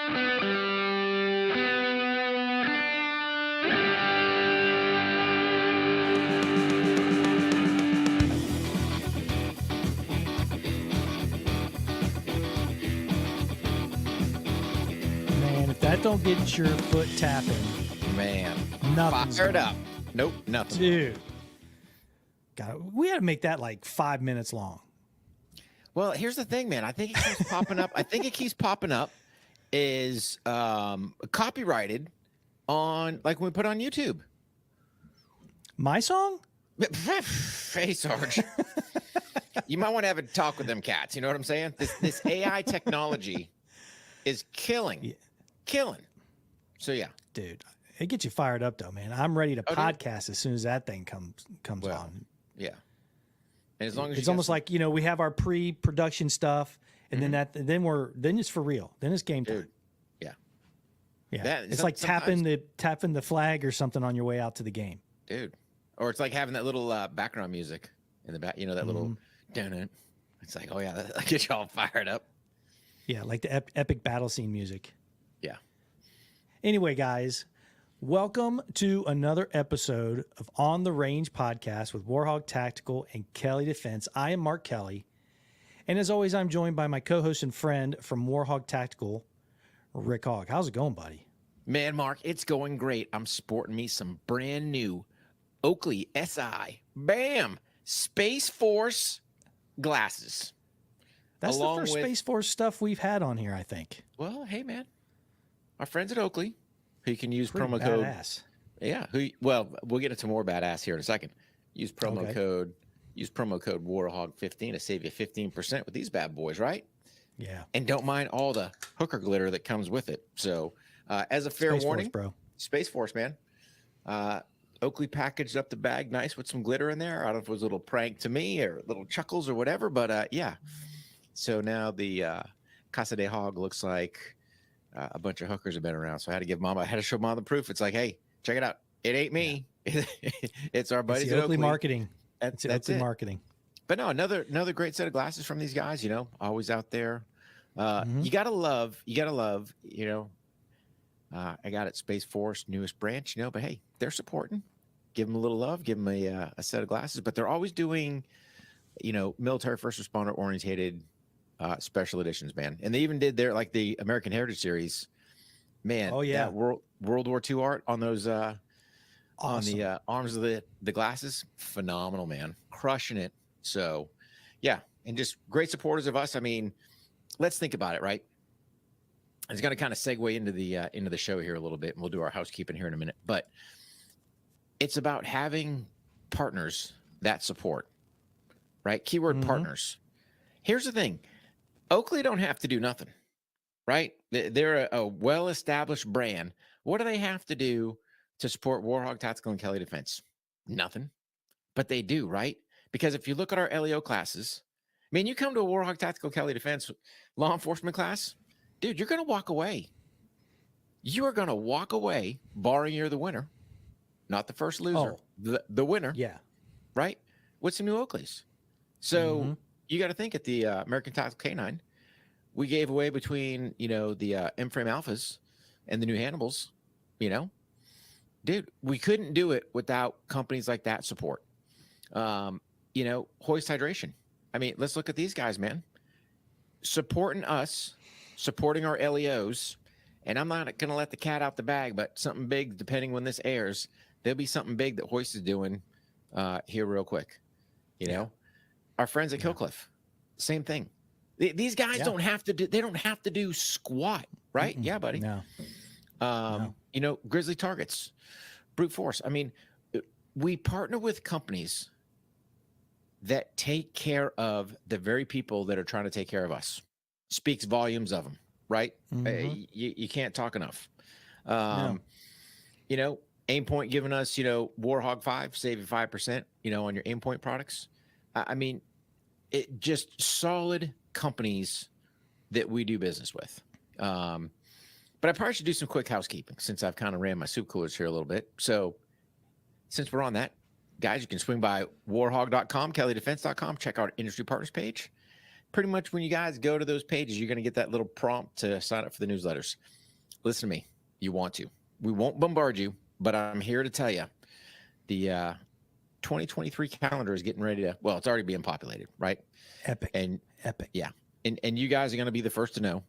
Man, if that don't get your foot tapping, Man, nothing's fired going up. Nope, nothing. Dude. God, we had to make that like 5 minutes long. Well, here's the thing, man. I think it keeps popping up. I think it keeps popping up is copyrighted on like when we put on YouTube. My song? Hey, Sarge. You might want to have a talk with them cats. You know what I'm saying? This AI technology is killing. So yeah. Dude, it gets you fired up though, man. I'm ready to podcast dude. as soon as that thing comes on. Yeah. And as long as it's almost like, you know, we have our pre-production stuff and then it's for real. Then it's game time. Dude. Yeah. Yeah. It's like tapping the flag or something on your way out to the game. Dude. Or it's like having that little background music in the back, you know, that little dun. It's like, oh yeah, that gets you all fired up. Yeah, like the epic battle scene music. Yeah. Anyway, guys, welcome to another episode of On the Range podcast with Warhog Tactical and Kelley Defense. I am Mark Kelley. And as always, I'm joined by my co-host and friend from Warhog Tactical, Rick Hogg. How's it going, buddy? Man, Mark, it's going great. I'm sporting me some brand new Oakley SI, bam, Space Force glasses. That's the first Space Force stuff we've had on here, I think. Well, hey, man, our friends at Oakley, who you can use Pretty promo badass. code. Yeah, well, we'll get into more badass here in a second. Use promo code Warhog15 to save you 15% with these bad boys, right? Yeah. And don't mind all the hooker glitter that comes with it. So, as a fair Space warning, Force, bro. Space Force, man. Oakley packaged up the bag nice with some glitter in there. I don't know if it was a little prank to me or little chuckles or whatever, but yeah. So now the Casa de Hogg looks like a bunch of hookers have been around. So I had to show Mom the proof. It's like, hey, check it out. It ain't me. Yeah. It's our buddies at Oakley marketing. That's Oakley marketing. But no, another great set of glasses from these guys, you know, always out there. You gotta love, you know, I got it, Space Force, newest branch, you know, but hey, they're supporting. Give them a little love, give them a set of glasses, but they're always doing, you know, military first responder orientated special editions, man. And they even did their, like the American Heritage Series, man. Oh yeah. That World War II art on those, awesome. on the arms of the glasses, phenomenal, man. Crushing it. So yeah. And just great supporters of us. I mean, let's think about it, right? It's going to kind of segue into the show here a little bit, and we'll do our housekeeping here in a minute. But it's about having partners that support, right? Keyword partners. Here's the thing. Oakley don't have to do nothing, right? They're a well-established brand. What do they have to do to support Warhog Tactical and Kelley Defense? Nothing. But they do, right? Because if you look at our LEO classes, I mean, you come to a Warhog Tactical Kelley Defense law enforcement class, dude, you're going to walk away. You are going to walk away, barring you're the winner, not the first loser, the winner. Yeah. Right? With some new Oakleys. So you got to think at the American Tactical K9, we gave away between, you know, the M-Frame Alphas and the new Hannibals, you know. Dude, we couldn't do it without companies like that support. You know, Hoist Hydration. I mean, let's look at these guys, man. Supporting us, supporting our LEOs, and I'm not going to let the cat out the bag, but something big, depending when this airs, there'll be something big that Hoist is doing here real quick. You know, our friends at Killcliff, same thing. These guys don't have to do, they don't have to do squat, right? Yeah, buddy. No. You know, Grizzly Targets, Brute Force. I mean, we partner with companies that take care of the very people that are trying to take care of us. Speaks volumes of them, right? You can't talk enough. You know, Aimpoint giving us, you know, Warhog 5, save you 5%, you know, on your Aimpoint products. I mean, it just solid companies that we do business with. But I probably should do some quick housekeeping since I've kind of ran my soup coolers here a little bit. So since we're on that, guys, you can swing by warhog.com, kelleydefense.com, check out our industry partners page. pretty much when you guys go to those pages, you're going to get that little prompt to sign up for the newsletters. Listen to me. You want to. We won't bombard you, but I'm here to tell you the 2023 calendar is getting ready to, well, it's already being populated, right? Epic. And epic. Yeah. And you guys are going to be the first to know.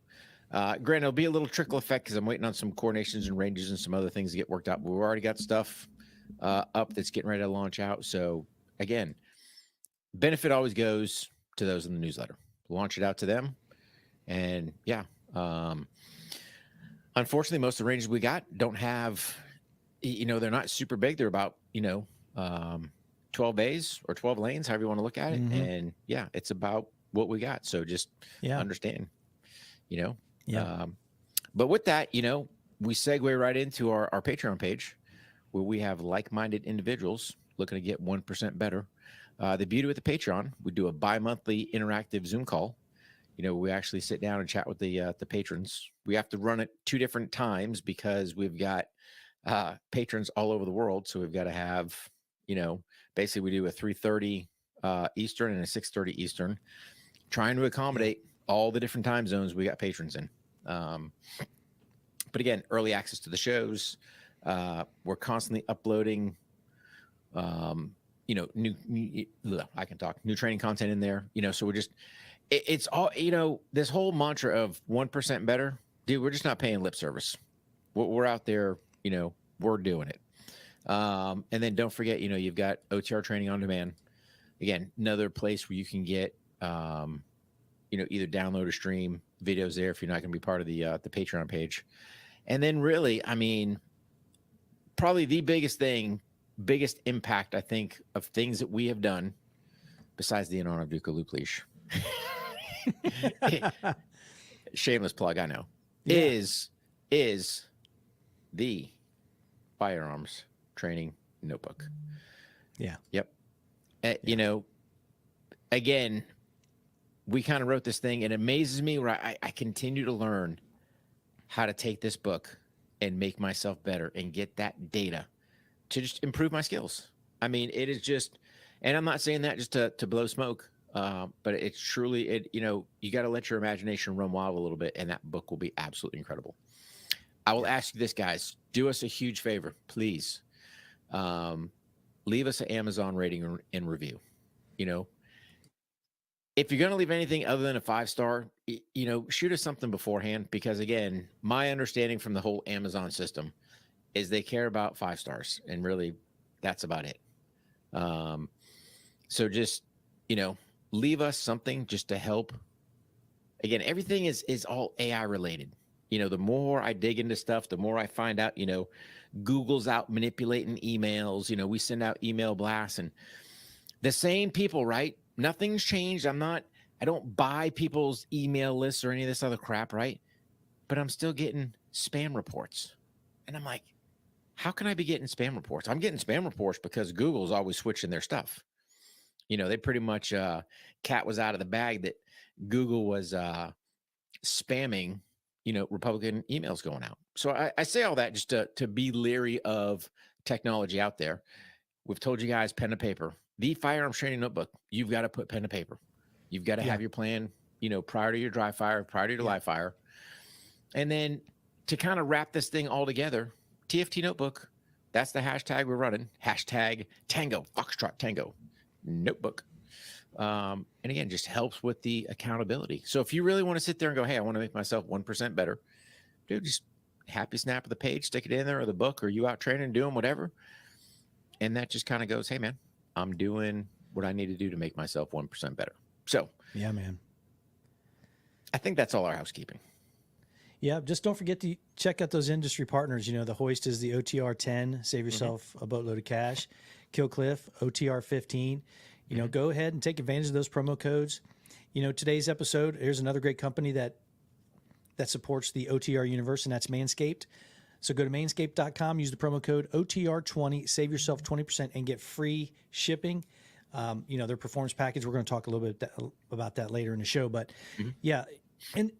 Granted, it'll be a little trickle effect because I'm waiting on some coordinations and ranges and some other things to get worked out. But we've already got stuff up that's getting ready to launch out. So again, benefit always goes to those in the newsletter. Launch it out to them. And yeah, unfortunately, most of the ranges we got don't have, they're not super big. They're about, 12 bays or 12 lanes, however you want to look at it. Mm-hmm. And yeah, it's about what we got. So just understand, but with that, we segue right into our Patreon page where we have like-minded individuals looking to get 1% better. The beauty with the Patreon, we do a bi-monthly interactive Zoom call. We actually sit down and chat with the patrons. We have to run it 2 different times because we've got patrons all over the world. So we've got to have, basically we do a 3:30 Eastern and a 6:30 Eastern, trying to accommodate all the different time zones we got patrons in. But again, early access to the shows. We're constantly uploading, new training content in there, so we're just, it's all, this whole mantra of 1% better, dude, we're just not paying lip service. We're out there, we're doing it. And then don't forget, you've got OTR training on demand. Again, another place where you can get, either download or stream videos there if you're not going to be part of the Patreon page. And then really, probably the biggest impact, I think, of things that we have done besides the honor of Duca Loop Leash. Shameless plug, I know. Yeah. Is the firearms training notebook. Yeah. Yep. Again, we kind of wrote this thing. It amazes me where I continue to learn how to take this book and make myself better and get that data to just improve my skills. It is just, and I'm not saying that just to blow smoke, but it's truly, you got to let your imagination run wild a little bit, and that book will be absolutely incredible. I will ask you this, guys. Do us a huge favor, please. Leave us an Amazon rating and review. If you're going to leave anything other than a 5-star, shoot us something beforehand, because again, my understanding from the whole Amazon system is they care about 5 stars, and really that's about it. So just, leave us something just to help. Again, everything is all AI related. The more I dig into stuff, the more I find out, Google's out manipulating emails. We send out email blasts, and the same people, right? Nothing's changed. I don't buy people's email lists or any of this other crap, right? But I'm still getting spam reports. And I'm like, how can I be getting spam reports? I'm getting spam reports because Google's always switching their stuff. They pretty much, cat was out of the bag that Google was spamming, Republican emails going out. So I say all that just to be leery of technology out there. We've told you guys, pen and paper. The firearms training notebook, you've got to put pen to paper. You've got to have your plan, prior to your dry fire, prior to your live fire. And then to kind of wrap this thing all together, TFT notebook, that's the hashtag we're running. Hashtag Tango, Foxtrot Tango notebook. And again, just helps with the accountability. So if you really want to sit there and go, hey, I want to make myself 1% better, dude, just happy snap of the page, stick it in there, or the book, or you out training, doing whatever. And that just kind of goes, hey, man, I'm doing what I need to do to make myself 1% better. So, yeah, man, I think that's all our housekeeping. Yeah. Just don't forget to check out those industry partners. The Hoist is the OTR 10, save yourself a boatload of cash. Killcliff, OTR 15. Go ahead and take advantage of those promo codes. Today's episode, here's another great company that supports the OTR universe, and that's Manscaped. So go to manscaped.com, use the promo code OTR20, save yourself 20% and get free shipping. Their performance package, we're going to talk a little bit about that later in the show. But yeah, and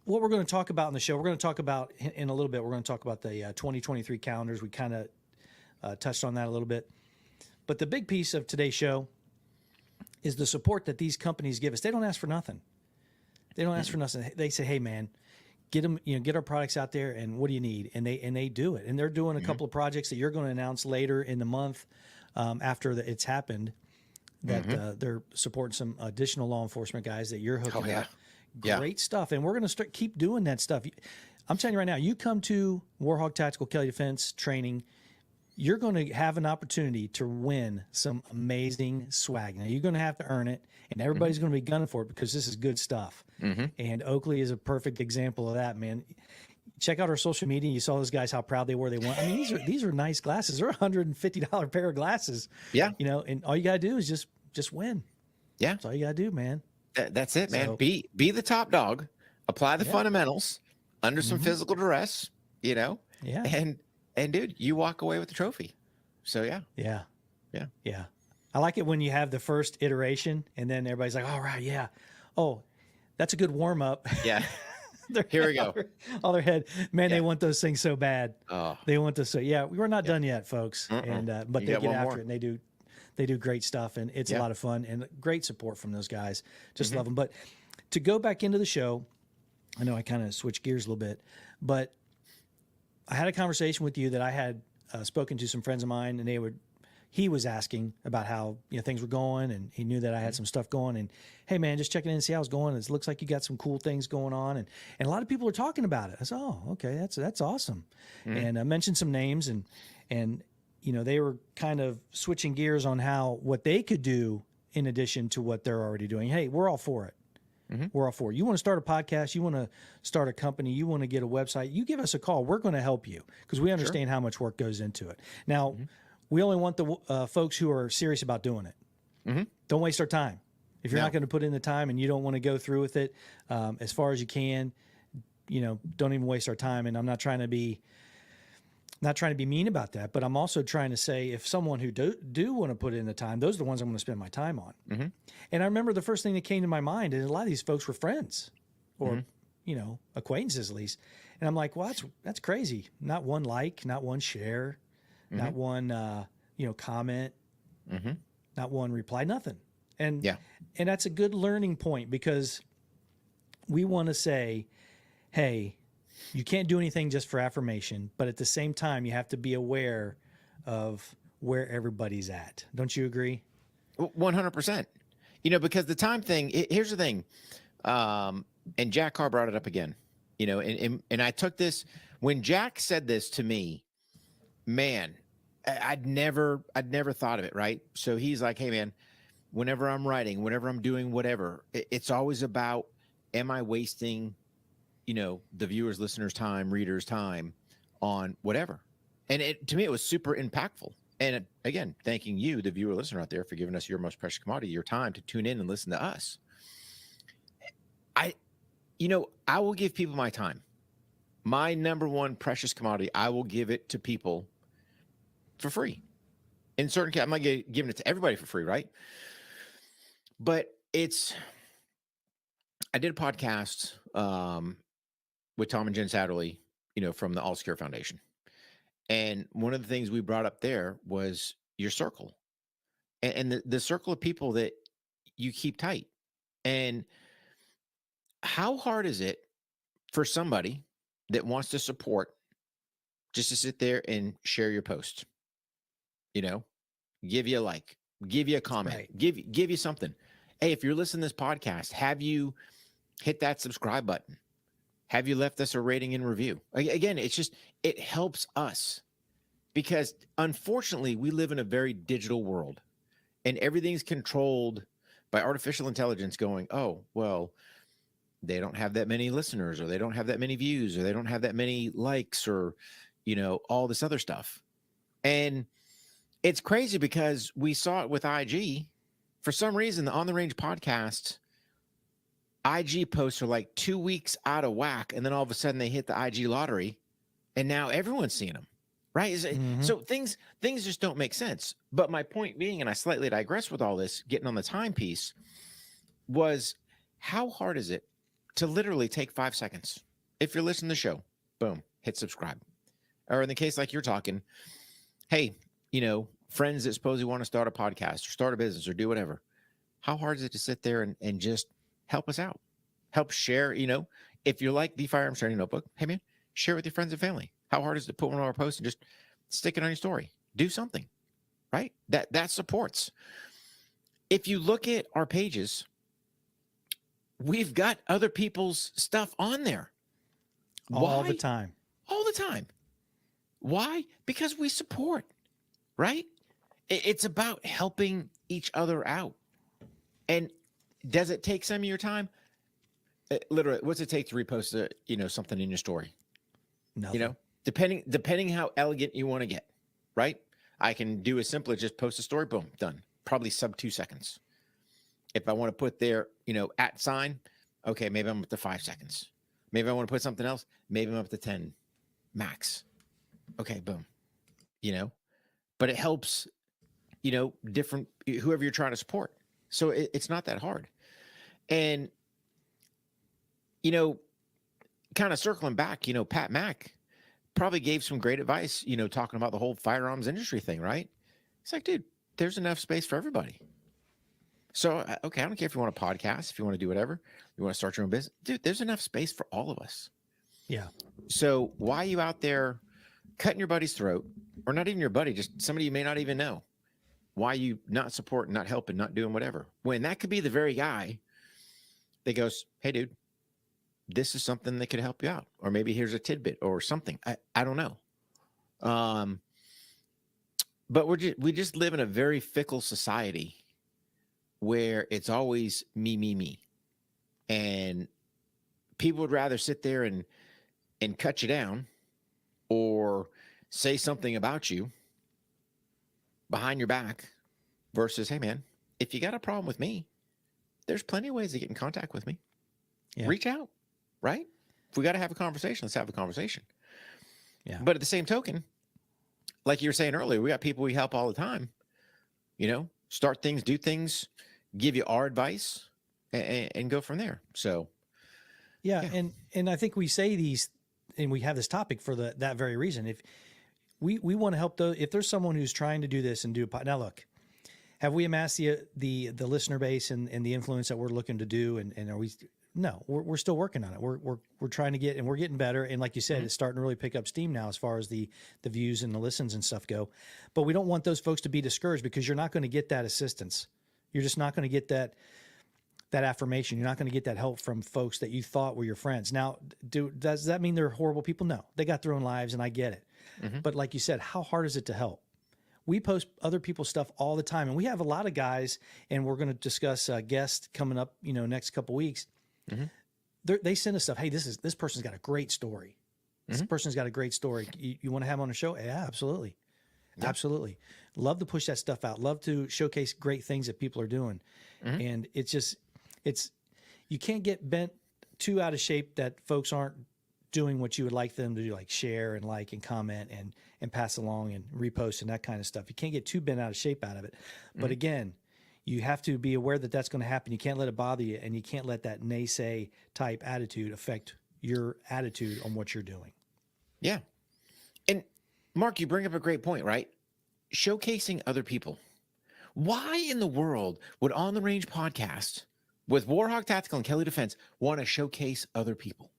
what we're going to talk about in the show, we're going to talk about in a little bit, we're going to talk about the 2023 calendars. We kind of touched on that a little bit. But the big piece of today's show is the support that these companies give us. They don't ask for nothing. They don't ask for nothing. They say, hey man, get our products out there, and what do you need? And they do it. And they're doing a couple of projects that you're going to announce later in the month, after it's happened, that they're supporting some additional law enforcement guys that you're hooking up. Great stuff. And we're going to keep doing that stuff. I'm telling you right now, you come to Warhawk Tactical Kelley Defense training, you're going to have an opportunity to win some amazing swag. Now, you're going to have to earn it, and everybody's going to be gunning for it because this is good stuff. And Oakley is a perfect example of that, man. Check out our social media. You saw those guys, how proud they were. They won. I mean, these are nice glasses. They're $150 pair of glasses. Yeah. And all you got to do is just win. Yeah. That's all you got to do, man. That's it, man. So, be the top dog, apply the fundamentals under some physical duress, Yeah. And dude, you walk away with the trophy. So yeah. I like it when you have the first iteration and then everybody's like, all right, yeah. Oh, that's a good warm up. Yeah. Here we go. All their head, man. They want those things so bad. Oh, they want this. So we're not done yet, folks. And but they get after it, and they do great stuff, and it's a lot of fun and great support from those guys. Just love them. But to go back into the show, I know I kind of switched gears a little bit, but I had a conversation with you that I had spoken to some friends of mine, and he was asking about how things were going, and he knew that I had some stuff going. And hey, man, just checking in and see how it's going. It looks like you got some cool things going on, and a lot of people are talking about it. I said, oh, okay, that's awesome. And I mentioned some names, and they were kind of switching gears on what they could do in addition to what they're already doing. Hey, we're all for it. We're all for it. You want to start a podcast, you want to start a company, you want to get a website, you give us a call. We're going to help you because we understand how much work goes into it. Now, we only want the folks who are serious about doing it. Don't waste our time. If you're not going to put in the time and you don't want to go through with it as far as you can, don't even waste our time. And I'm not trying to be mean about that, but I'm also trying to say if someone who do want to put in the time, those are the ones I'm going to spend my time on. And I remember the first thing that came to my mind, and a lot of these folks were friends or, acquaintances at least. And I'm like, well, that's crazy. Not one like, not one share, not one, comment, not one reply, nothing. And that's a good learning point because we want to say, hey, you can't do anything just for affirmation, but at the same time, you have to be aware of where everybody's at. Don't you agree? 100%. Because the time thing, here's the thing. And Jack Carr brought it up again, and I took this when Jack said this to me, man, I'd never thought of it. Right. So he's like, hey man, whenever I'm writing, whenever I'm doing whatever, it's always about, am I wasting the viewers, listeners' time, readers' time on whatever. And to me, it was super impactful. And again, thanking you, the viewer, listener out there, for giving us your most precious commodity, your time to tune in and listen to us. I will give people my time. My number one precious commodity, I will give it to people for free. In certain cases, I'm not giving it to everybody for free, right? But I did a podcast, with Tom and Jen Satterley, from the All Secure Foundation. And one of the things we brought up there was your circle and the circle of people that you keep tight. And how hard is it for somebody that wants to support just to sit there and share your post? Give you a like, give you a comment, right. give you something. Hey, if you're listening to this podcast, have you hit that subscribe button? Have you left us a rating and review? Again, it helps us because unfortunately we live in a very digital world and everything's controlled by artificial intelligence going, oh, well, they don't have that many listeners or they don't have that many views or they don't have that many likes or, all this other stuff. And it's crazy because we saw it with IG. For some reason, the On the Range podcast IG posts are like 2 weeks out of whack, and then all of a sudden they hit the IG lottery, and now everyone's seeing them, right? So things just don't make sense. But my point being, and I slightly digress with all this, getting on the timepiece, was how hard is it to literally take 5 seconds? If you're listening to the show, boom, hit subscribe. Or in the case like you're talking, hey, friends that supposedly want to start a podcast or start a business or do whatever, how hard is it to sit there and just help us out? Help share, if you're like the Firearms Training Notebook, hey man, share with your friends and family. How hard is it to put one of our posts and just stick it on your story? Do something, right? That supports. If you look at our pages, we've got other people's stuff on there. All the time. All the time. Why? Because we support, right? It's about helping each other out. And does it take some of your time? Literally, what's it take to repost something in your story? Nothing. Depending how elegant you want to get, right? I can do as simple as just post a story, boom, done. Probably sub 2 seconds. If I want to put their, @ sign, okay, maybe I'm up to 5 seconds. Maybe I want to put something else, maybe I'm up to 10 max. Okay, boom. But it helps, different, whoever you're trying to support. So it's not that hard. And, kind of circling back, Pat Mack probably gave some great advice, talking about the whole firearms industry thing, right? It's like, dude, there's enough space for everybody. So, okay, I don't care if you want a podcast, if you want to do whatever, you want to start your own business. Dude, there's enough space for all of us. Yeah. So why are you out there cutting your buddy's throat, or not even your buddy, just somebody you may not even know? Why are you not supporting, not helping, not doing whatever? When that could be the very guy that goes, hey, dude, this is something that could help you out. Or maybe here's a tidbit or something. I don't know. But we just live in a very fickle society where it's always me. And people would rather sit there and cut you down or say something about you behind your back versus, hey man, if you got a problem with me, there's plenty of ways to get in contact with me. Yeah. Reach out, right? If we got to have a conversation, let's have a conversation. Yeah. But at the same token, like you were saying earlier, we got people we help all the time, start things, do things, give you our advice and go from there. So. Yeah. And I think we say these, and we have this topic for that very reason. If we want to help if there's someone who's trying to do this and now look, have we amassed the listener base and the influence that we're looking to do? And are we, no, we're still working on it. We're trying to get, and we're getting better. And like you said, it's starting to really pick up steam now as far as the views and the listens and stuff go. But we don't want those folks to be discouraged, because you're not going to get that assistance. You're just not going to get that affirmation. You're not going to get that help from folks that you thought were your friends. Now, does that mean they're horrible people? No, they got their own lives, and I get it. Mm-hmm. But like you said, how hard is it to help? We post other people's stuff all the time, and we have a lot of guys, and we're going to discuss a guest coming up, next couple weeks. Mm-hmm. They send us stuff. Hey, this person's got a great story. This person's got a great story. You want to have them on a show? Yeah, absolutely. Yeah. Absolutely. Love to push that stuff out. Love to showcase great things that people are doing. Mm-hmm. And you can't get bent too out of shape that folks aren't doing what you would like them to do, like share and like and comment and pass along and repost and that kind of stuff. You can't get too bent out of shape out of it. But again, you have to be aware that that's going to happen. You can't let it bother you, and you can't let that naysay type attitude affect your attitude on what you're doing. Yeah. And Mark, you bring up a great point, right? Showcasing other people. Why in the world would On the Range podcast with Warhawk Tactical and Kelley Defense want to showcase other people?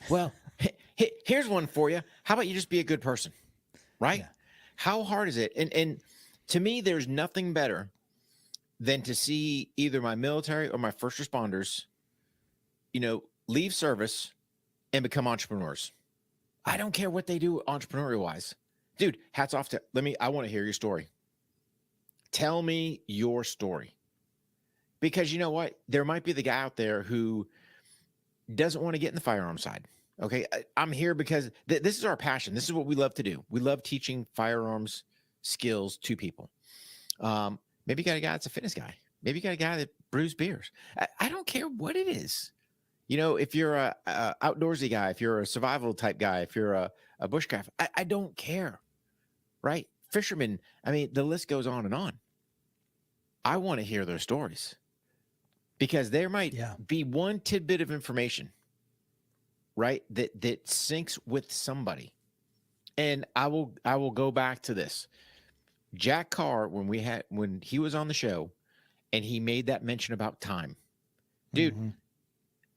Well, here's one for you. How about you just be a good person, right? Yeah. How hard is it? And to me, there's nothing better than to see either my military or my first responders, leave service and become entrepreneurs. I don't care what they do entrepreneurial wise. Dude, hats off to I want to hear your story. Tell me your story. Because you know what? There might be the guy out there who doesn't want to get in the firearm side. Okay. I'm here because this is our passion. This is what we love to do. We love teaching firearms skills to people. Maybe you got a guy that's a fitness guy. Maybe you got a guy that brews beers. I don't care what it is. If you're a outdoorsy guy, if you're a survival type guy, if you're a bushcraft, I don't care. Right? Fishermen. I mean, the list goes on and on. I want to hear their stories, because there might be one tidbit of information, right, that syncs with somebody. And I will go back to this. Jack Carr, when he was on the show, and he made that mention about time. Dude,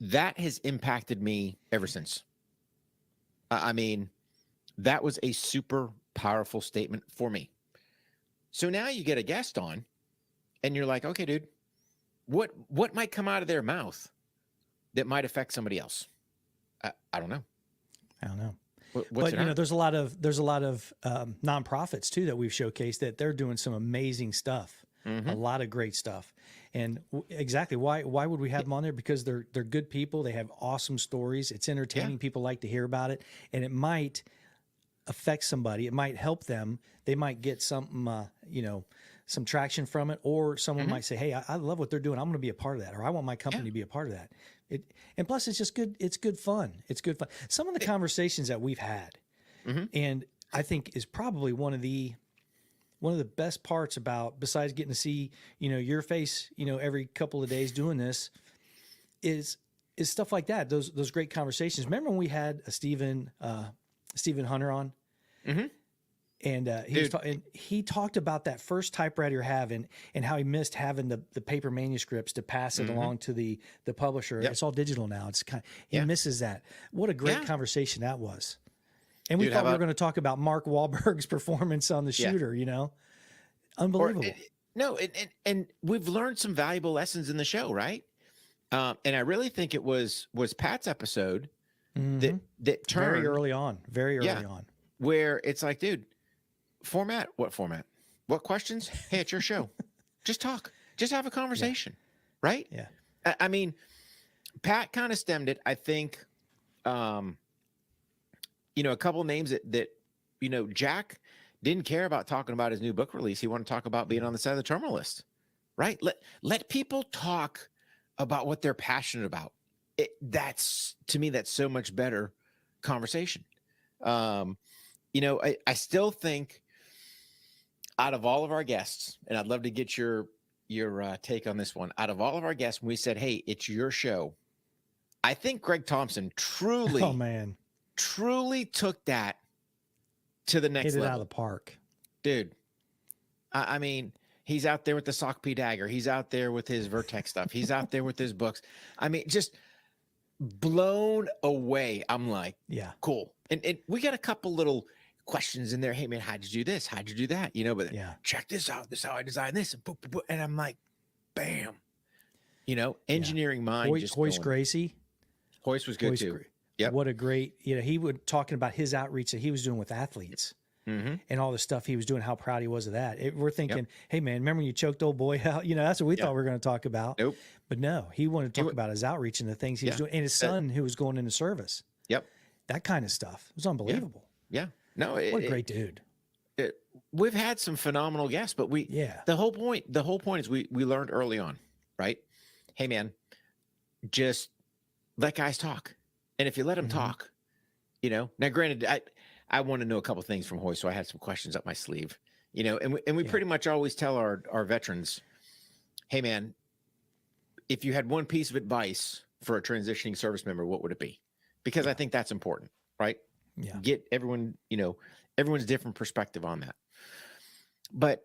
that has impacted me ever since. I mean, that was a super powerful statement for me. So now you get a guest on and you're like, okay, dude, what might come out of their mouth that might affect somebody else? I don't know. I don't know. What's But there's a lot of nonprofits too that we've showcased that they're doing some amazing stuff, a lot of great stuff. And exactly why would we have them on there? Because they're good people. They have awesome stories. It's entertaining. People like to hear about it, and it might affect somebody. It might help them. They might get something, some traction from it, or someone might say, "Hey, I love what they're doing. I'm going to be a part of that," or "I want my company to be a part of that." And plus, it's just good. It's good fun. It's good fun. Some of the conversations that we've had, and I think is probably one of the best parts about, besides getting to see your face every couple of days doing this, is stuff like that. Those great conversations. Remember when we had a Stephen Hunter on? And he talked about that first typewriter you're having and how he missed having the paper manuscripts to pass it along to the publisher. It's all digital now. It's he misses that. What a great conversation that was. And we thought we were going to talk about Mark Wahlberg's performance on The Shooter. Unbelievable. And we've learned some valuable lessons in the show, right? And I really think it was Pat's episode that turned very early on, where it's like, dude, what format? What questions? Hey, it's your show. Just talk. Just have a conversation. Right? Yeah. I mean, Pat kind of stemmed it. I think, a couple of names that Jack didn't care about talking about his new book release. He wanted to talk about being on the side of the terminal list. Right? Let people talk about what they're passionate about. That's to me, that's so much better conversation. I still think, out of all of our guests, and I'd love to get your take on this one. Out of all of our guests, when we said, "Hey, it's your show," I think Greg Thompson truly took that to the next level. Hit it out of the park, dude. I mean, he's out there with the Sock P Dagger. He's out there with his Vertex stuff. He's out there with his books. I mean, just blown away. I'm like, cool. And we got a couple little questions in there. Hey man, how'd you do this? How'd you do that? But check this out. This is how I designed this. And, boop, boop, boop. And I'm like, bam. Engineering mind. Hoist Gracie. Hoist was good too. Yep. What a great, he was talking about his outreach that he was doing with athletes and all the stuff he was doing, how proud he was of that. We're thinking, hey man, remember when you choked old boy out? That's what we thought we were going to talk about. Nope. But no, he wanted to talk about his outreach and the things he was doing, and his son who was going into service. Yep. That kind of stuff. It was unbelievable. Yeah. No, what a great dude. We've had some phenomenal guests, but the whole point is we learned early on, right? Hey man, just let guys talk. And if you let them talk, now granted, I want to know a couple of things from Hoist, so I had some questions up my sleeve, and we pretty much always tell our veterans, hey man, if you had one piece of advice for a transitioning service member, what would it be? Because I think that's important, right? Yeah. Get everyone, everyone's different perspective on that. But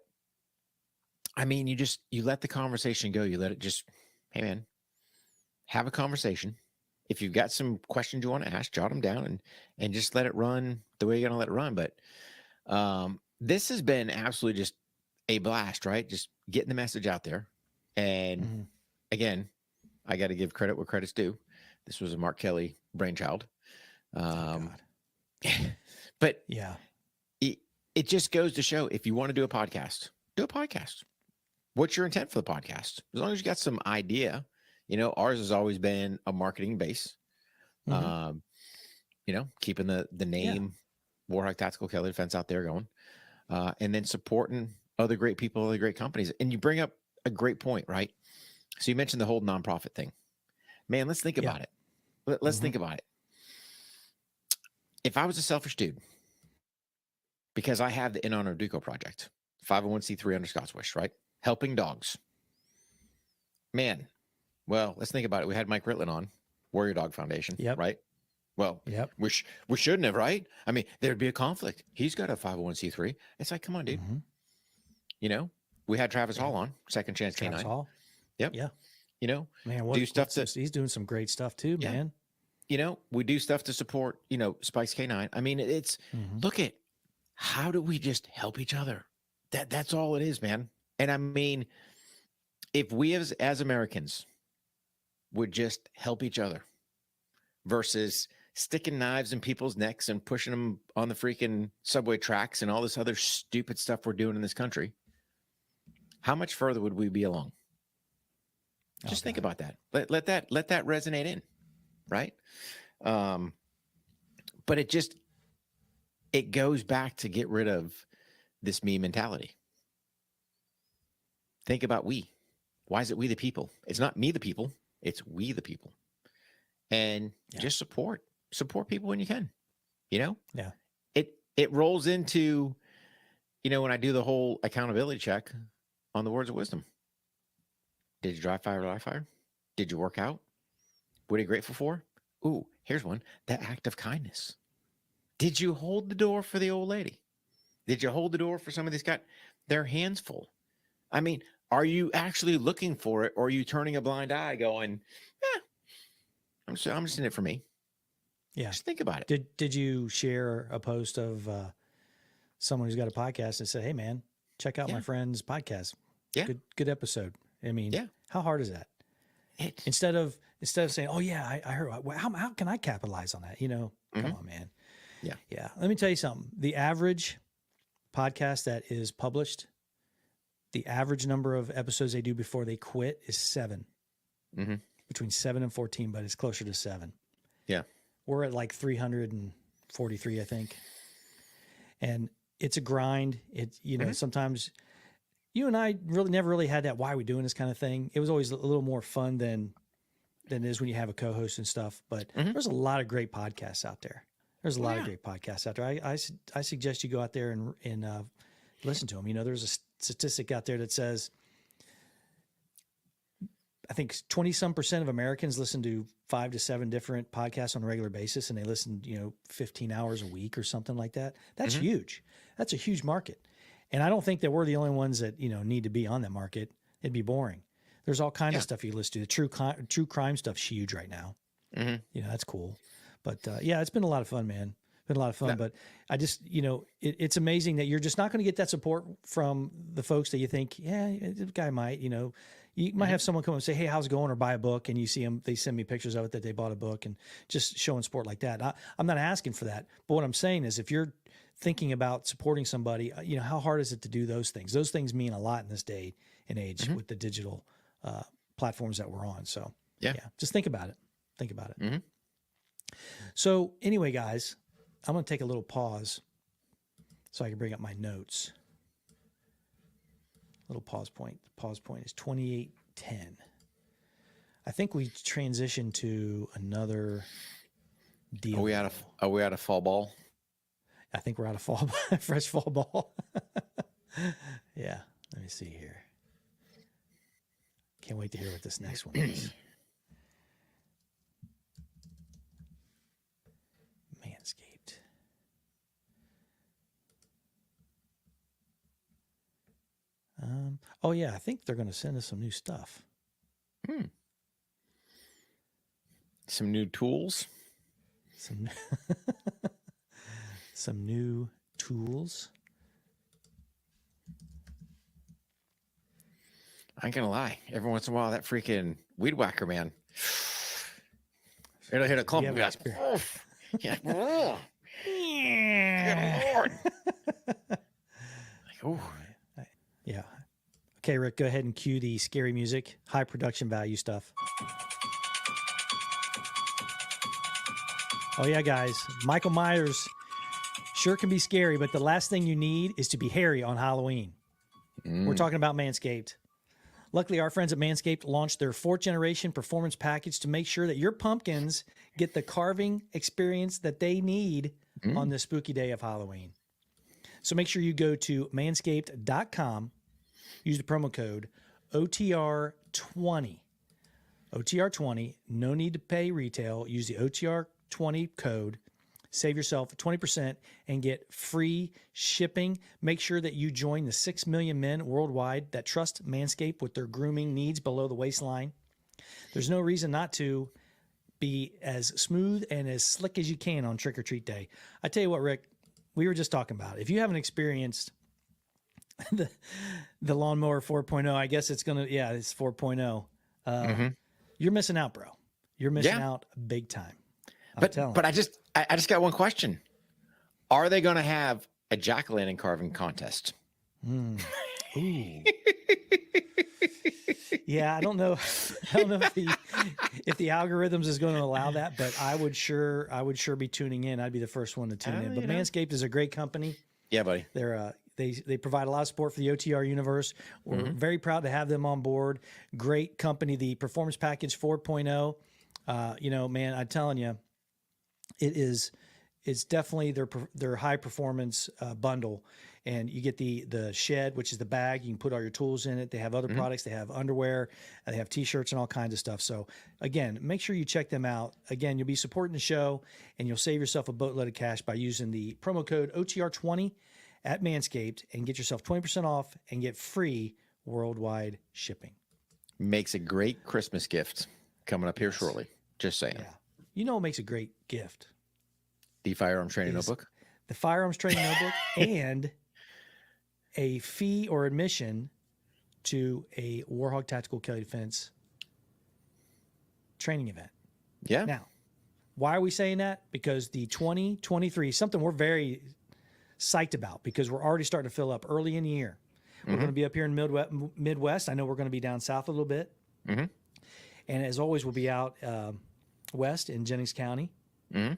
I mean, you let the conversation go. You let it just, hey man, have a conversation. If you've got some questions you want to ask, jot them down and just let it run the way you're going to let it run. But this has been absolutely just a blast, right? Just getting the message out there. And again, I got to give credit where credit's due. This was a Mark Kelley brainchild. But it just goes to show, if you want to do a podcast, do a podcast. What's your intent for the podcast? As long as you got some idea, ours has always been a marketing base. Keeping the name Warhawk Tactical Kelley Defense out there going, and then supporting other great people, other great companies. And you bring up a great point, right? So you mentioned the whole nonprofit thing. Man, let's think about it. Let's think about it. If I was a selfish dude, because I have the In Honor of Duco project, 501c3 under Scott's Wish, right? Helping dogs. Man, well, let's think about it. We had Mike Ritlin on, Warrior Dog Foundation, right? Well, we shouldn't have, right? I mean, there'd be a conflict. He's got a 501c3. It's like, come on, dude. We had Travis Hall on, Second Chance Canine. Yep. Yeah. You know, Man, do stuff he's doing some great stuff too, yeah. man. You know, we do stuff to support, you know, Spike's K9. I mean, it's look at how do we just help each other? That's all it is, man. And I mean, if we as Americans would just help each other versus sticking knives in people's necks and pushing them on the freaking subway tracks and all this other stupid stuff we're doing in this country, how much further would we be along? Just think about that. Let that resonate in, right? But it goes back to get rid of this me mentality. Think about we. Why is it we the people? It's not me the people. It's we the people. And just support people when you can. You know? Yeah. It rolls into, you know, when I do the whole accountability check on the words of wisdom. Did you drive fire or live fire? Did you work out? What are you grateful for? Ooh, here's one. The act of kindness. Did you hold the door for the old lady? Did you hold the door for somebody that's got their hands full? I mean, are you actually looking for it, or are you turning a blind eye going, I'm just in it for me? Yeah. Just think about it. Did you share a post of someone who's got a podcast and said, hey, man, check out my friend's podcast. Yeah. Good episode. I mean, how hard is that? Instead of saying, oh, yeah, I heard, how can I capitalize on that? You know, come on, man. Yeah. Yeah. Let me tell you something. The average podcast that is published, the average number of episodes they do before they quit is 7. Between 7 and 14, but it's closer to 7. Yeah. We're at like 343, I think. And it's a grind. It's, you know, sometimes you and I never really had that why are we doing this kind of thing. It was always a little more fun than it is when you have a co-host and stuff. But there's a lot of great podcasts out there. There's a lot of great podcasts out there. I suggest you go out there and listen to them. You know, there's a statistic out there that says, I think 20% of Americans listen to 5 to 7 different podcasts on a regular basis, and they listen, 15 hours a week or something like that. That's huge. That's a huge market. And I don't think that we're the only ones that, need to be on that market. It'd be boring. There's all kinds of stuff you listen to. The true crime stuff's huge right now. That's cool. But it's been a lot of fun, man. Been a lot of fun. But I just, it's amazing that you're just not going to get that support from the folks that you think, this guy might, you might have someone come and say, hey, how's it going? Or buy a book, and you see them, they send me pictures of it that they bought a book, and just showing support like that. I'm not asking for that. But what I'm saying is, if you're thinking about supporting somebody, how hard is it to do those things? Those things mean a lot in this day and age with the digital platforms that we're on. So just think about it. Think about it. So anyway, guys, I'm going to take a little pause so I can bring up my notes. Little pause point. The pause point is 28:10. I think we transitioned to another deal. Are we out of fall ball? I think we're out of fresh fall ball. Yeah. Let me see here. Can't wait to hear what this next one is. Manscaped. I think they're going to send us some new stuff. Some new tools. Some new tools. I ain't gonna lie. Every once in a while, that freaking weed whacker, man, it'll hit a clump. Good Lord. Yeah. Okay, Rick, go ahead and cue the scary music, high production value stuff. Oh, yeah, guys. Michael Myers sure can be scary, but the last thing you need is to be hairy on Halloween. We're talking about Manscaped. Luckily, our friends at Manscaped launched their 4th generation performance package to make sure that your pumpkins get the carving experience that they need on this spooky day of Halloween. So make sure you go to manscaped.com, use the promo code OTR20. OTR20, no need to pay retail. Use the OTR20 code. Save yourself 20% and get free shipping. Make sure that you join the 6 million men worldwide that trust Manscaped with their grooming needs below the waistline. There's no reason not to be as smooth and as slick as you can on Trick or Treat Day. I tell you what, Rick, we were just talking about it. If you haven't experienced the Lawnmower 4.0, I guess it's 4.0. You're missing out, bro. You're missing out big time. But I just got one question. Are they going to have a jack-o'-lantern carving contest? Ooh. Yeah, I don't know if the algorithms is going to allow that, but I would sure be tuning in. I'd be the first one to tune in. But Manscaped is a great company. Yeah, buddy. They provide a lot of support for the OTR universe. We're very proud to have them on board. Great company. The Performance Package 4.0. Man, I'm telling you, it's definitely their high performance bundle. And you get the shed, which is the bag. You can put all your tools in it. They have other products. They have underwear. They have T-shirts and all kinds of stuff. So, again, make sure you check them out. Again, you'll be supporting the show, and you'll save yourself a boatload of cash by using the promo code OTR20 at Manscaped and get yourself 20% off and get free worldwide shipping. Makes a great Christmas gift coming up here shortly. Just saying. Yeah. You know what makes a great gift? The Firearms Training Notebook. The Firearms Training Notebook and a fee or admission to a Warhog Tactical Kelley Defense training event. Yeah. Now, why are we saying that? Because the 2023, something we're very psyched about because we're already starting to fill up early in the year. We're going to be up here in Midwest. I know we're going to be down south a little bit. And as always, we'll be out west in Jennings County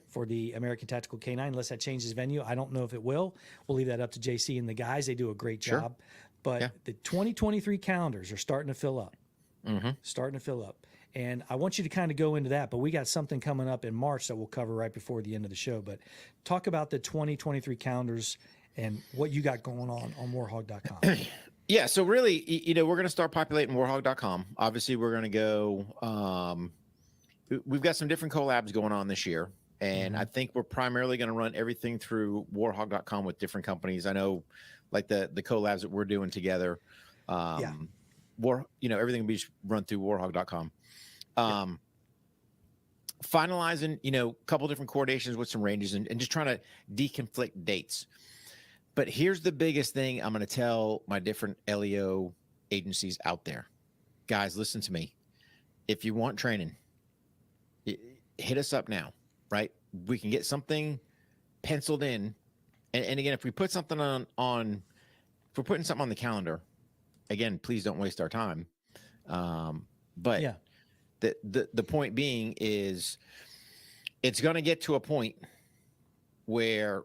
for the American Tactical K9, unless that changes venue. I don't know if it will. We'll leave that up to JC and the guys. They do a great job. But the 2023 calendars are starting to fill up. Starting to fill up. And I want you to kind of go into that, but we got something coming up in March that we'll cover right before the end of the show. But talk about the 2023 calendars and what you got going on warhog.com. Yeah, so really, we're going to start populating warhog.com. Obviously, we're going to go we've got some different collabs going on this year, and I think we're primarily going to run everything through warhog.com with different companies. I know, like the collabs that we're doing together, everything will be run through warhog.com. Finalizing, a couple different coordinations with some ranges and just trying to deconflict dates. But here's the biggest thing I'm going to tell my different LEO agencies out there. Guys, listen to me. If you want training, hit us up now, right? We can get something penciled in. And again, if we put something if we're putting something on the calendar, again, please don't waste our time. But the point being is it's going to get to a point where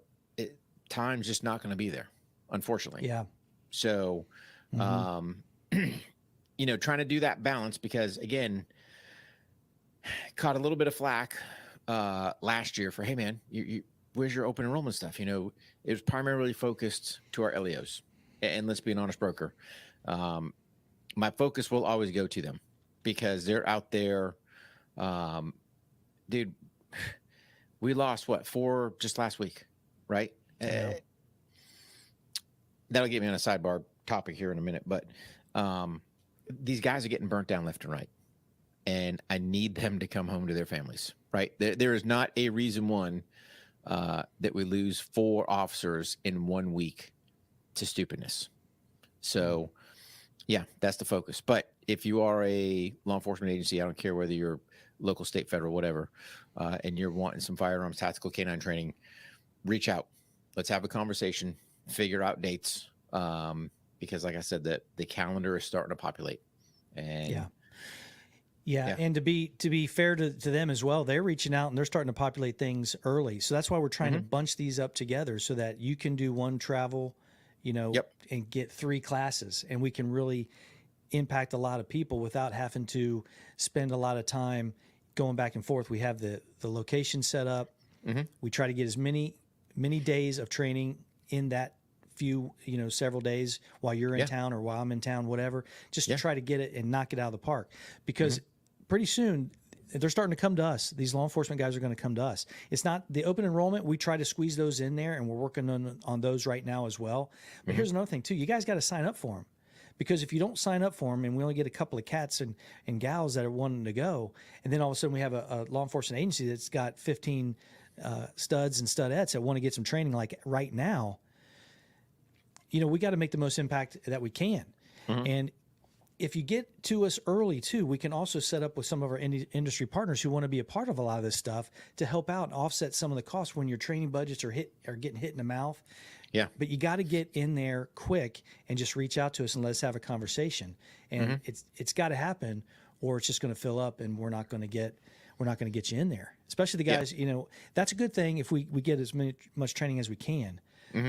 time's just not going to be there, unfortunately. Yeah. So, trying to do that balance because, again, caught a little bit of flack last year for, hey, man, where's your open enrollment stuff? It was primarily focused to our LEOs. And let's be an honest broker. My focus will always go to them because they're out there. Dude, we lost, 4 just last week, right? That'll get me on a sidebar topic here in a minute. But these guys are getting burnt down left and right. And I need them to come home to their families, right? There is not a reason that we lose 4 officers in 1 week to stupidness. So, yeah, that's the focus. But if you are a law enforcement agency, I don't care whether you're local, state, federal, whatever, and you're wanting some firearms tactical K9 training, reach out. Let's have a conversation, figure out dates, because like I said, the calendar is starting to populate. And Yeah, and to be fair to them as well, they're reaching out and they're starting to populate things early. So that's why we're trying to bunch these up together so that you can do one travel, and get 3 classes, and we can really impact a lot of people without having to spend a lot of time going back and forth. We have the location set up. We try to get as many days of training in that few, several days while you're in town or while I'm in town, whatever, just to try to get it and knock it out of the park. Because pretty soon they're starting to come to us. These law enforcement guys are going to come to us. It's not the open enrollment. We try to squeeze those in there, and we're working on those right now as well. But here's another thing too. You guys got to sign up for them, because if you don't sign up for them, and we only get a couple of cats and gals that are wanting to go, and then all of a sudden we have a law enforcement agency that's got 15 studs and studettes that want to get some training like right now, we got to make the most impact that we can. And if you get to us early too, we can also set up with some of our industry partners who want to be a part of a lot of this stuff to help out and offset some of the costs when your training budgets are getting hit in the mouth. Yeah. But you got to get in there quick and just reach out to us and let's have a conversation. And it's got to happen, or it's just going to fill up and we're not going to get you in there. Especially the guys, that's a good thing if we get as much training as we can.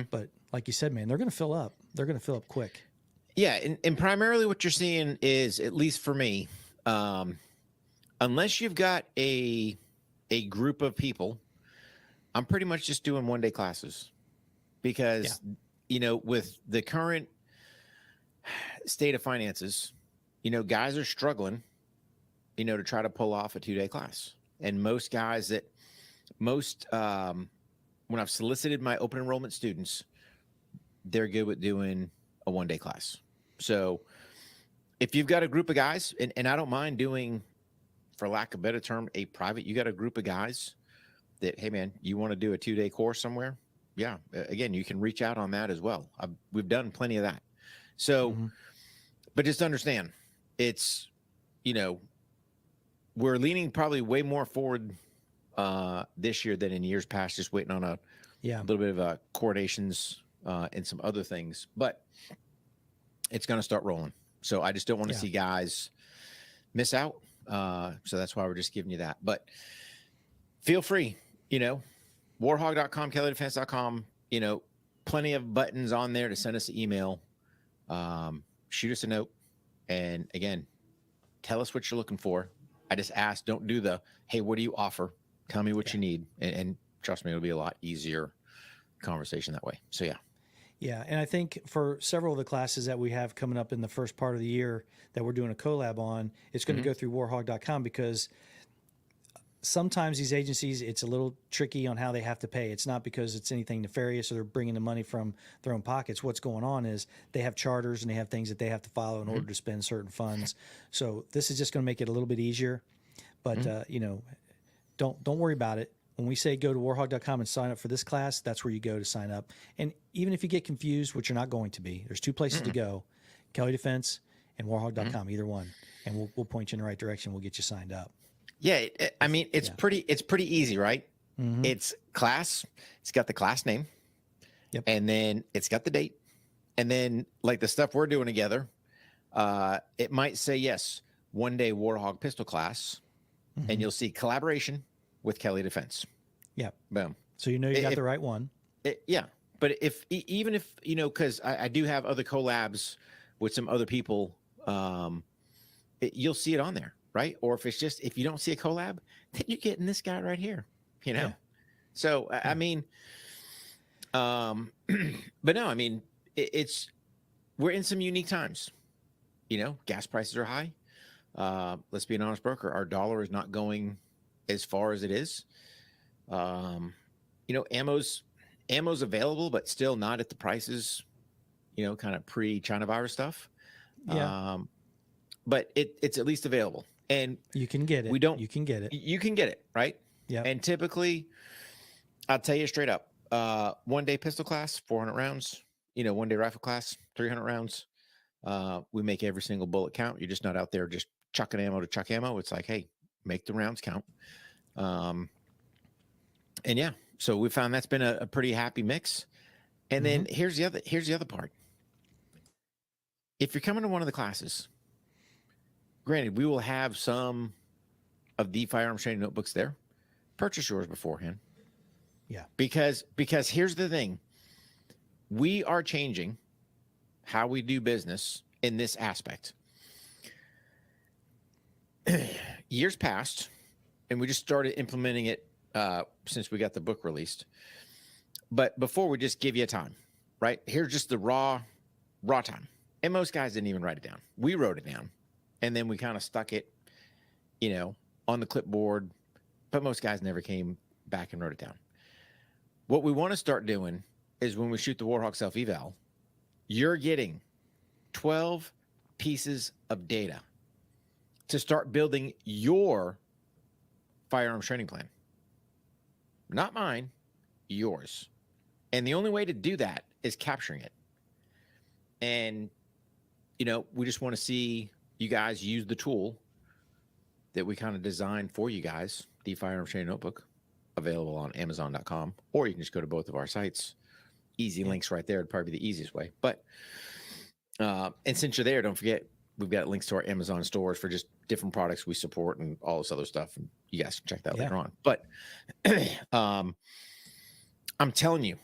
But like you said, man, they're going to fill up. They're going to fill up quick. Yeah, and primarily what you're seeing is, at least for me, unless you've got a group of people, I'm pretty much just doing one-day classes because, with the current state of finances, guys are struggling, to try to pull off a 2-day class. And most guys when I've solicited my open enrollment students, they're good with doing a 1-day class. So if you've got a group of guys, and I don't mind doing, for lack of a better term, a private, you got a group of guys that, hey man, you want to do a 2-day course somewhere? Yeah. Again, you can reach out on that as well. We've done plenty of that. So, but just understand it's, we're leaning probably way more forward this year than in years past, just waiting on a little bit of coordinations and some other things, but it's going to start rolling. So I just don't want to see guys miss out. So that's why we're just giving you that. But feel free, warhog.com, kellydefense.com, plenty of buttons on there to send us an email, shoot us a note. And again, tell us what you're looking for. I just asked, don't do the, hey, what do you offer? Tell me what you need. And trust me, it'll be a lot easier conversation that way. So yeah. Yeah, and I think for several of the classes that we have coming up in the first part of the year that we're doing a collab on, it's going to go through warhog.com, because sometimes these agencies, it's a little tricky on how they have to pay. It's not because it's anything nefarious or they're bringing the money from their own pockets. What's going on is they have charters and they have things that they have to follow in order to spend certain funds. So this is just going to make it a little bit easier. But, don't worry about it. When we say go to warhog.com and sign up for this class, that's where you go to sign up. And even if you get confused, which you're not going to be, there's 2 places to go, Kelley Defense and warhog.com, either one. And we'll point you in the right direction. We'll get you signed up. Yeah. I mean, it's pretty easy, right? It's class. It's got the class name. Yep. And then it's got the date. And then like the stuff we're doing together, it might say, yes, 1-day Warhog pistol class. And you'll see collaboration with Kelley Defense. Yeah. Boom. So you got the right one. Yeah. But even if, because I do have other collabs with some other people, you'll see it on there, right? Or if you don't see a collab, then you're getting this guy right here, Yeah. So, I mean, but no, I mean, we're in some unique times, gas prices are high. Let's be an honest broker. Our dollar is not going as far as it is. Ammo's available, but still not at the prices, kind of pre-China virus stuff. Yeah. But it's at least available, and you can get it. You can get it. You can get it, right? Yeah. And typically, I'll tell you straight up, 1-day pistol class, 400 rounds, 1-day rifle class, 300 rounds. We make every single bullet count. You're just not out there just chucking ammo to chuck ammo. It's like, hey, make the rounds count. And yeah, so we found that's been a pretty happy mix. And then here's the other part. If you're coming to one of the classes, granted, we will have some of the firearms training notebooks there. Purchase yours beforehand. Yeah. Because here's the thing. We are changing how we do business in this aspect. Years past, and we just started implementing it since we got the book released. But before, we just give you a time, right? Here's just the raw time. And most guys didn't even write it down. We wrote it down. And then we kind of stuck it, on the clipboard, but most guys never came back and wrote it down. What we want to start doing is when we shoot the Warhawk self-eval, you're getting 12 pieces of data to start building your firearms training plan. Not mine, yours. And the only way to do that is capturing it. And, we just want to see you guys use the tool that we kind of designed for you guys, the Firearms Training Notebook, available on Amazon.com, or you can just go to both of our sites. Easy links right there. It'd probably be the easiest way. But, and since you're there, don't forget, we've got links to our Amazon stores for just different products we support and all this other stuff. And you guys can check that later on. But I'm telling you,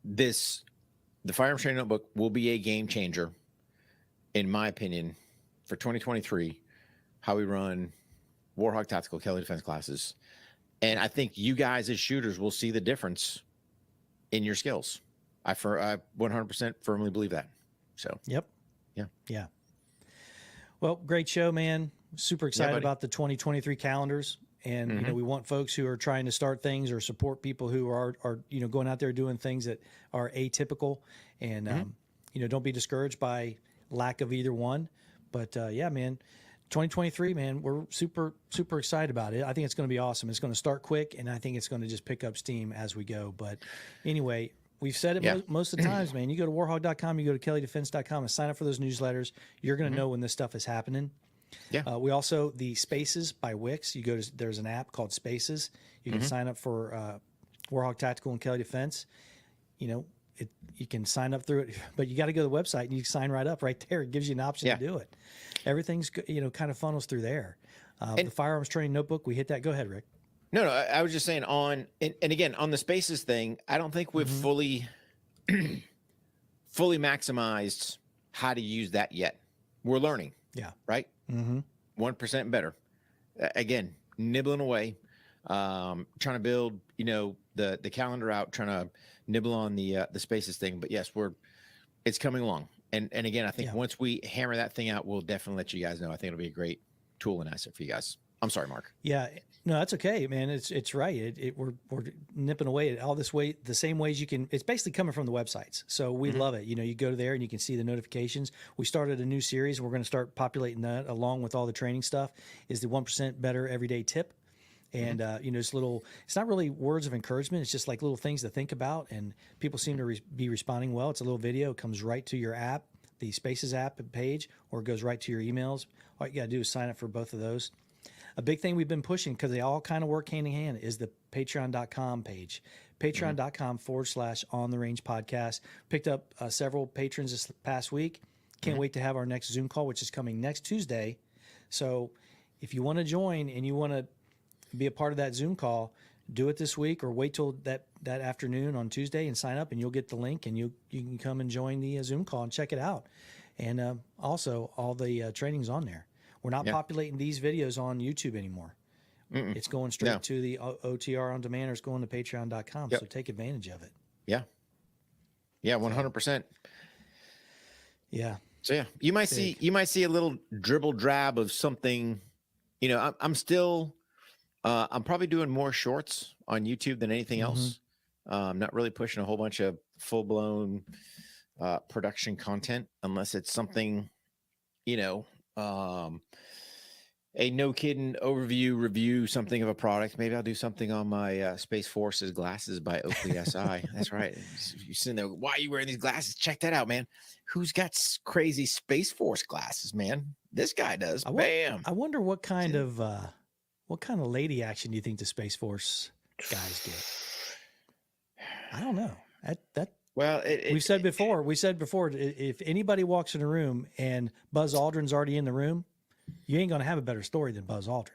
the Firearms Training Notebook will be a game changer, in my opinion, for 2023, how we run Warhawk Tactical Kelley Defense classes. And I think you guys as shooters will see the difference in your skills. I 100% firmly believe that. So, yep. Yeah. Well, great show, man. Super excited about the 2023 calendars. And, we want folks who are trying to start things or support people who are going out there doing things that are atypical. And, don't be discouraged by lack of either one. But, yeah, man, 2023, man, we're super, super excited about it. I think it's going to be awesome. It's going to start quick, and I think it's going to just pick up steam as we go. But anyway, we've said it most of the times, man. You go to warhawk.com, you go to kelleydefense.com and sign up for those newsletters. You're going to know when this stuff is happening. Yeah. We also, the Spaces by Wix, there's an app called Spaces. You can sign up for Warhawk Tactical and Kelley Defense. You can sign up through it, but you got to go to the website and you sign right up right there. It gives you an option to do it. Everything's, kind of funnels through there. The Firearms Training Notebook, we hit that. Go ahead, Rick. No, I was just saying and again, on the Spaces thing, I don't think we've fully maximized how to use that yet. We're learning. Yeah. Right? 1% better. Again, nibbling away, trying to build, the calendar out, trying to nibble on the Spaces thing. But yes, it's coming along. And again, I think once we hammer that thing out, we'll definitely let you guys know. I think it'll be a great tool and asset for you guys. I'm sorry, Mark. Yeah, no, that's okay, man. It's right. We're nipping away at all this way, the same ways you can. It's basically coming from the websites, so we love it. You go there and you can see the notifications. We started a new series. We're going to start populating that along with all the training stuff. Is the 1% better everyday tip, and it's little. It's not really words of encouragement. It's just like little things to think about, and people seem to be responding well. It's a little video. It comes right to your app, the Spaces app page, or it goes right to your emails. All you got to do is sign up for both of those. A big thing we've been pushing, because they all kind of work hand in hand, is the patreon.com page. Patreon.com/On the Range podcast. Picked up several patrons this past week. Can't wait to have our next Zoom call, which is coming next Tuesday. So if you want to join and you want to be a part of that Zoom call, do it this week or wait till that afternoon on Tuesday and sign up, and you'll get the link and you can come and join the Zoom call and check it out. And also all the training's on there. We're not populating these videos on YouTube anymore. It's going straight to the OTR on demand, or it's going to patreon.com. So take advantage of it. Yeah. Yeah, 100%. Yeah. So yeah, you might see a little dribble drab of something. I'm still I'm probably doing more shorts on YouTube than anything else. I'm not really pushing a whole bunch of full-blown production content unless it's something, a no kidding overview review, something of a product. Maybe I'll do something on my Space Forces glasses by Oakley SI. That's right. You're sitting there, why are you wearing these glasses? Check that out, man. Who's got crazy Space Force glasses, man? This guy does. Bam. I wonder what kind of lady action do you think the Space Force guys get? I don't know. Well, we've said before, if anybody walks in a room and Buzz Aldrin's already in the room, you ain't going to have a better story than Buzz Aldrin.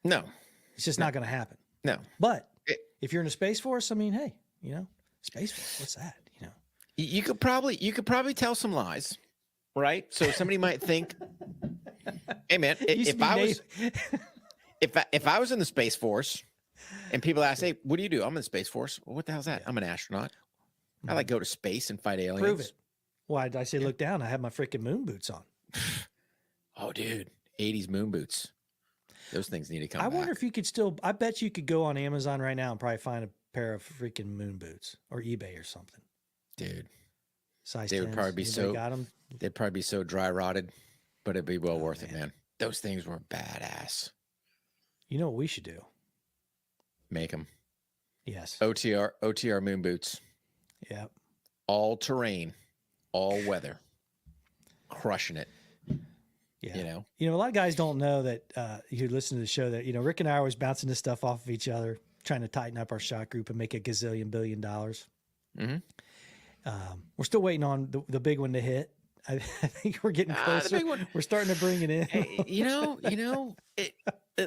No. It's just not going to happen. No. But if you're in a Space Force, I mean, hey, Space Force, what's that? You could probably tell some lies, right? So somebody might think, hey man, if I was in the Space Force and people ask, hey, what do you do? I'm in the Space Force. Well, what the hell's that? I'm an astronaut. I like go to space and fight aliens. Prove it. Why did I say look down? I have my freaking moon boots on. Oh, dude. 80s moon boots. Those things need to come I back. wonder if you could still, I bet you could go on Amazon right now and probably find a pair of freaking moon boots or eBay or something. Dude, Size they 10s. would probably be Anybody got them? they'd probably be so dry rotted, but it'd be well worth it, man. man. Those things were badass. You know what we should do? Make them. Yes. OTR moon boots. Yep. All terrain, all weather, crushing it. Yeah. You know, a lot of guys don't know that who listen to the show that, Rick and I are always bouncing this stuff off of each other, trying to tighten up our shot group and make a gazillion $billion. Mm-hmm. We're still waiting on the big one to hit. I think we're getting closer. The big one. We're starting to bring it in. Hey,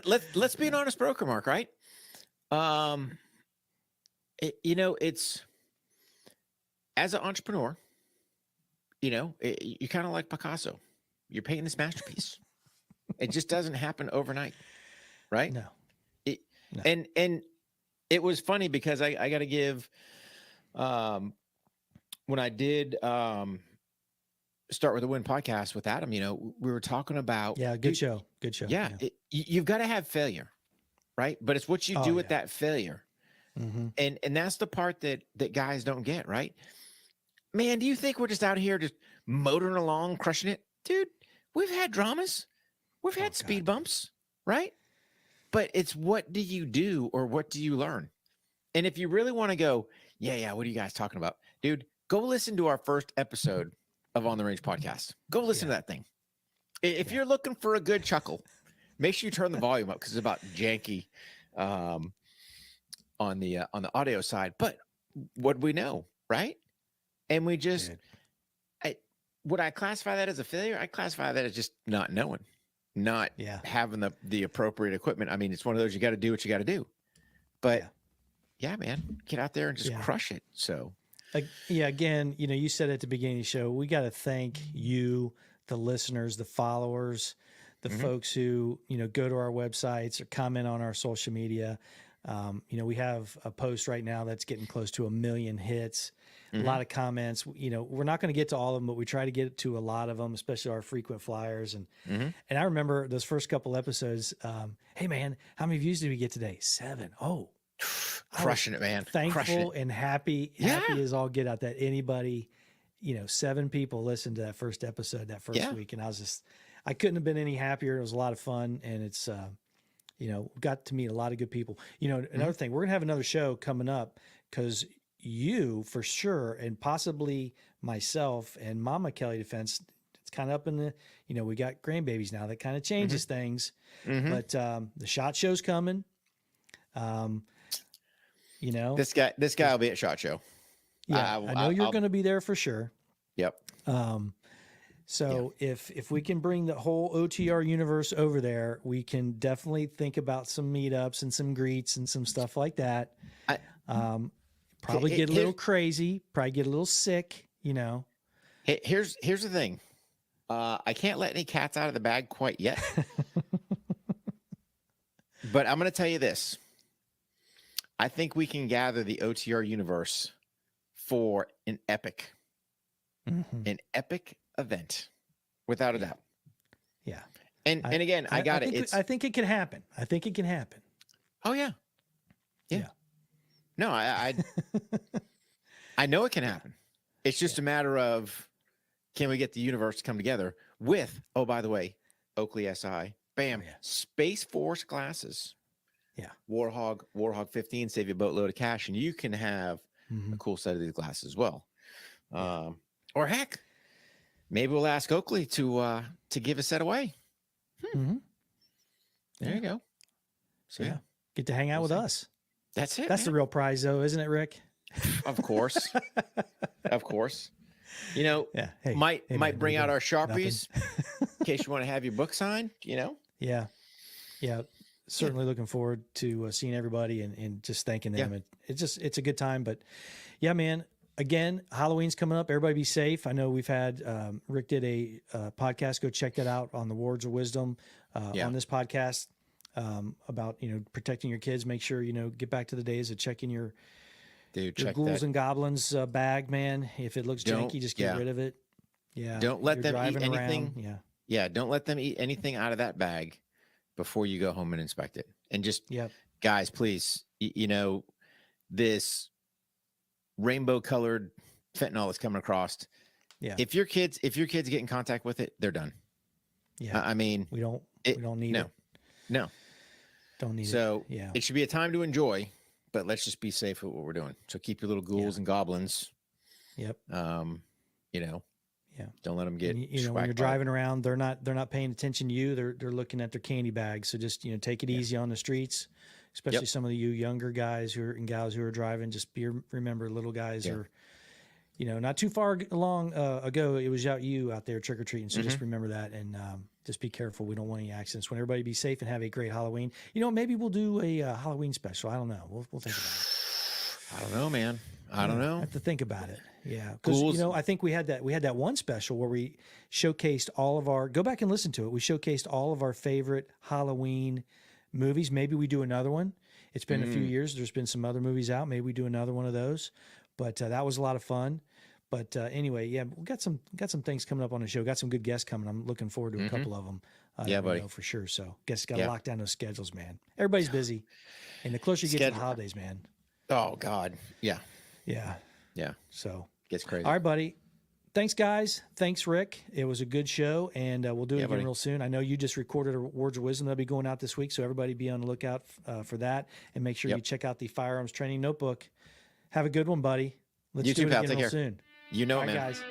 let's be an honest broker, Mark, right? It's as an entrepreneur, you kind of like Picasso. You're painting this masterpiece. It just doesn't happen overnight, right? No. No. And it was funny because I got to give, when I did Start with a Win podcast with Adam, we were talking about. Yeah, good show. Yeah, you've got to have failure, right? But it's what you do with that failure. Mm-hmm. And that's the part that guys don't get, right? Man, do you think we're just out here just motoring along, crushing it? Dude, we've had dramas. We've had speed bumps, right? But it's what do you do or what do you learn? And if you really want to go, yeah, what are you guys talking about? Dude, go listen to our first episode of On the Range podcast. Go listen to that thing. If you're looking for a good chuckle, make sure you turn the volume up because it's about janky on the audio side. But what we know, right? And we just, would I classify that as a failure? I classify that as just not knowing, not having the appropriate equipment. I mean, it's one of those, you got to do what you got to do. But yeah, man, get out there and just crush it. So, again, you said at the beginning of the show, we got to thank you, the listeners, the followers, the folks who, go to our websites or comment on our social media. We have a post right now that's getting close to 1 million hits. A lot of comments. We're not going to get to all of them, but we try to get to a lot of them, especially our frequent flyers. And I remember those first couple episodes. Hey man, how many views did we get today? 7. Oh, crushing it, man! Thankful and happy as all get out that anybody, 7 people listened to that first episode that first week, and I couldn't have been any happier. It was a lot of fun, and it's got to meet a lot of good people. Another thing, we're gonna have another show coming up because you for sure, and possibly myself and Mama Kelley Defense, it's kind of up in the, we got grandbabies now, that kind of changes things. But the SHOT Show's coming. This guy will be at SHOT Show. Yeah, I know you're going to be there for sure. Yep. So if we can bring the whole OTR universe over there, we can definitely think about some meetups and some greets and some stuff like that. Probably get a little crazy, probably get a little sick, Here's the thing. I can't let any cats out of the bag quite yet. But I'm going to tell you this. I think we can gather the OTR universe for an epic event, without a doubt. Yeah. And again, I got it. I think it can happen. Oh yeah. Yeah. No, I know it can happen. It's just a matter of, can we get the universe to come together with, oh, by the way, Oakley SI, bam, Space Force glasses. Yeah. Warhog 15, save you a boatload of cash, and you can have a cool set of these glasses as well. Or heck, maybe we'll ask Oakley to give a set away. There you go. So get to hang out with us. That's it. That's the real prize, though, isn't it, Rick? Of course. Of course. Might bring out our Sharpies in case you want to have your book signed, Yeah. Certainly looking forward to seeing everybody and just thanking them. It's a good time, but yeah, man, again, Halloween's coming up. Everybody be safe. I know we've had, Rick did a podcast. Go check that out on the Words of Wisdom on this podcast about, protecting your kids. Make sure, get back to the days of checking your ghouls and goblins bag, man. If it looks janky, just get rid of it. Yeah. Don't let them eat anything. Around. Yeah. Don't let them eat anything out of that bag before you go home and inspect it. And just Yep. guys, please, this rainbow colored fentanyl that's coming across. Yeah. If your kids get in contact with it, they're done. Yeah. I mean, we don't need it. No. Don't need it. So Yeah. it should be a time to enjoy, but let's just be safe with what we're doing. So keep your little ghouls and goblins. Yep. Yeah. Don't let them get. And, when you're driving around, they're not paying attention to you. They're looking at their candy bags. So just take it easy on the streets, especially some of you younger guys and gals who are driving. Just remember, little guys are, not too far along ago, it was you out there trick or treating. So just remember that and just be careful. We don't want any accidents. Want everybody to be safe and have a great Halloween. Maybe we'll do a Halloween special. I don't know. We'll think about it. I don't know, man. I don't know. I have to think about it. Yeah, because I think we had that one special where we showcased all of our. Go back and listen to it. We showcased all of our favorite Halloween movies. Maybe we do another one. It's been a few years. There's been some other movies out. Maybe we do another one of those. But that was a lot of fun. But anyway, we got some things coming up on the show. Got some good guests coming. I'm looking forward to a couple of them. Buddy, for sure. So guess got to lock down those schedules, man. Everybody's busy, and the closer you get to the holidays, man. Oh God, yeah. So gets crazy. All right, buddy. Thanks, guys. Thanks, Rick. It was a good show, and we'll do it again real soon. I know you just recorded a Words of Wisdom that'll be going out this week, so everybody be on the lookout for that, and make sure you check out the Firearms Training Notebook. Have a good one, buddy. Let's do it again real soon. You know, all right, man. Guys.